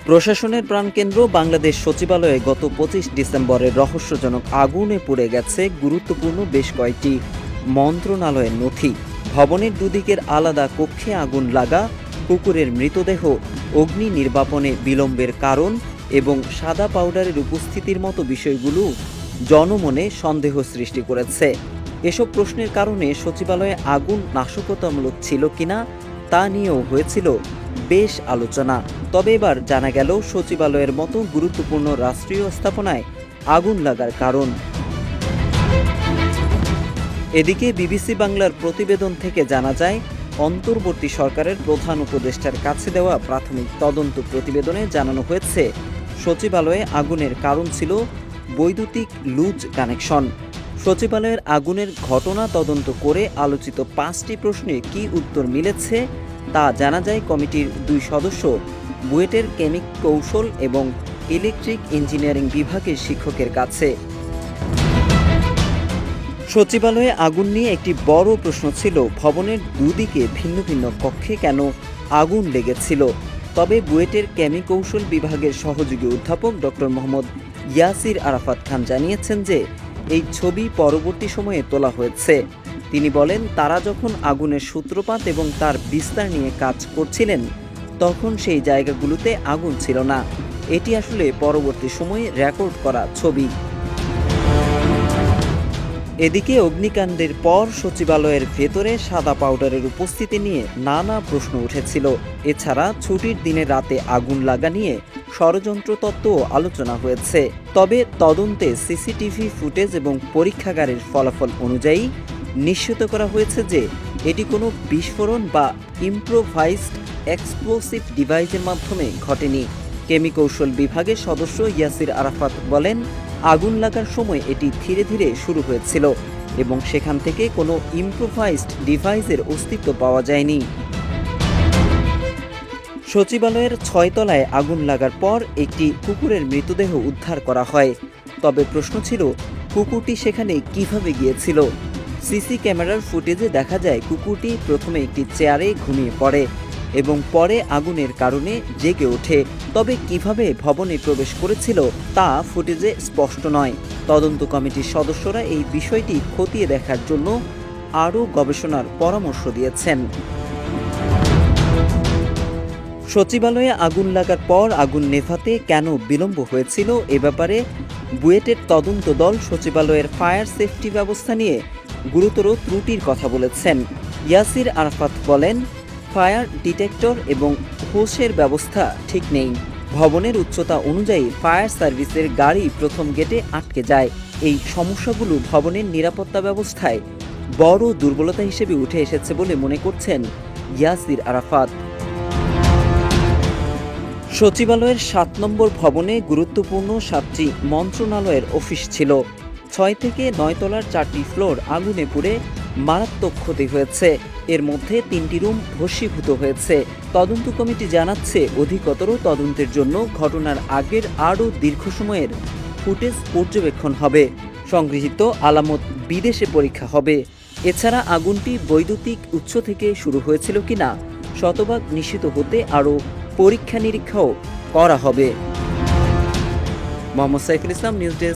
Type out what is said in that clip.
প্রশাসনের প্রাণকেন্দ্র বাংলাদেশ সচিবালয়ে গত ২৫ ডিসেম্বরের রহস্যজনক আগুনে পুড়ে গেছে গুরুত্বপূর্ণ বেশ কয়েকটি মন্ত্রণালয়ের নথি। ভবনের দুদিকের আলাদা কক্ষে আগুন লাগা, কুকুরের মৃতদেহ, অগ্নি নির্বাপনে বিলম্বের কারণ এবং সাদা পাউডারের উপস্থিতির মতো বিষয়গুলো জনমনে সন্দেহ সৃষ্টি করেছে। এসব প্রশ্নের কারণে সচিবালয়ে আগুন নাশকতামূলক ছিল কিনা তা নিয়েও হয়েছিল বেশ আলোচনা। তবে এবার জানা গেল সচিবালয়ের মতো গুরুত্বপূর্ণ রাষ্ট্রীয় স্থাপনায় আগুন লাগার কারণ। এদিকে বিবিসি বাংলার প্রতিবেদন থেকে জানা যায়, অন্তর্বর্তী সরকারের প্রধান উপদেষ্টার কাছে দেওয়া প্রাথমিক তদন্ত প্রতিবেদনে জানানো হয়েছে সচিবালয়ে আগুনের কারণ ছিল বৈদ্যুতিক লুজ কানেকশন। সচিবালয়ের আগুনের ঘটনা তদন্ত করে আলোচিত ৫টি প্রশ্নে কী উত্তর মিলেছে তা জানা যায় কমিটির ২ সদস্য, বুয়েটের কেমিক কৌশল এবং ইলেকট্রিক ইঞ্জিনিয়ারিং বিভাগের শিক্ষকের কাছে। সচিবালয়ে আগুন নিয়ে একটি বড় প্রশ্ন ছিল ভবনের দুদিকে ভিন্ন ভিন্ন কক্ষে কেন আগুন লেগেছিল। তবে বুয়েটের কেমিক কৌশল বিভাগের সহযোগী অধ্যাপক ডক্টর মোহাম্মদ ইয়াসির আরাফাত খান জানিয়েছেন যে এই ছবি পরবর্তী সময়ে তোলা হয়েছে। তিনি বলেন, তারা যখন আগুনের সূত্রপাত এবং তার বিস্তার নিয়ে কাজ করছিলেন তখন সেই জায়গাগুলোতে আগুন ছিল না। এটি আসলে পরবর্তী সময়ে রেকর্ড করা ছবি। এদিকে অগ্নিকাণ্ডের পর সচিবালয়ের ভেতরে সাদা পাউডারের উপস্থিতি নিয়ে নানা প্রশ্ন উঠেছিল। এছাড়া ছুটির দিনে রাতে আগুন লাগা নিয়ে ষড়যন্ত্র তত্ত্বও আলোচনা হয়েছে। তবে তদন্তে সিসিটিভি ফুটেজ এবং পরীক্ষাগারের ফলাফল অনুযায়ী নিশ্চিত করা হয়েছে যে এটি কোনো বিস্ফোরণ বা ইম্প্রোভাইজড এক্সপ্লোসিভ ডিভাইসের মাধ্যমে ঘটেনি। কেমিক কৌশল বিভাগের সদস্য ইয়াসির আরাফাত বলেন, আগুন লাগার সময় এটি ধীরে ধীরে শুরু হয়েছিল এবং সেখান থেকে কোনো ইম্প্রোভাইজড ডিভাইসের অস্তিত্ব পাওয়া যায়নি। সচিবালয়ের ৬ তলায় আগুন লাগার পর একটি কুকুরের মৃতদেহ উদ্ধার করা হয়। তবে প্রশ্ন ছিল, কুকুরটি সেখানে কিভাবে গিয়েছিল? সিসি ক্যামেরার ফুটেজে দেখা যায় কুকুরটি প্রথমে একটি চেয়ারে ঘুমিয়ে পড়ে এবং পরে আগুনের কারণে জেগে ওঠে। তবে কিভাবে ভবনে প্রবেশ করেছিল তা ফুটেজে স্পষ্ট নয়। তদন্ত কমিটির সদস্যরা এই বিষয়টি খতিয়ে দেখার জন্য আরও গবেষণার পরামর্শ দিয়েছেন। সচিবালয়ে আগুন লাগার পর আগুন নেভাতে কেন বিলম্ব হয়েছিল এ ব্যাপারে বুয়েটের তদন্ত দল সচিবালয়ের ফায়ার সেফটি ব্যবস্থা নিয়ে গুরুতর ত্রুটির কথা বলেছেন। ইয়াসির আরাফাত বলেন, ফায়ার ডিটেক্টর এবং হোসের ব্যবস্থা ঠিক নেই। ভবনের উচ্চতা অনুযায়ী ফায়ার সার্ভিসের গাড়ি প্রথম গেটে আটকে যায়। এই সমস্যাগুলো ভবনের নিরাপত্তা ব্যবস্থায় বড় দুর্বলতা হিসেবে উঠে এসেছে বলে মনে করছেন ইয়াসির আরাফাত। সচিবালয়ের ৭ নম্বর ভবনে গুরুত্বপূর্ণ ৭টি মন্ত্রণালয়ের অফিস ছিল। ৬ থেকে ৯ তলার 4টি ফ্লোর আগুনে পুড়ে মারাত্মক ক্ষতি হয়েছে। এর মধ্যে 3টি রুম ভস্মীভূত হয়েছে। তদন্ত কমিটি জানাচ্ছে, অধিকতর তদন্তের জন্য ঘটনার আগের আরও দীর্ঘ সময়ের ফুটেজ পর্যবেক্ষণ হবে। সংগৃহীত আলামত বিদেশে পরীক্ষা হবে। এছাড়া আগুনটি বৈদ্যুতিক উৎস থেকে শুরু হয়েছিল কিনা শতভাগ নিশ্চিত হতে আরও পরীক্ষা নিরীক্ষাও করা হবে। Mohammad Saiful Islam, news desk.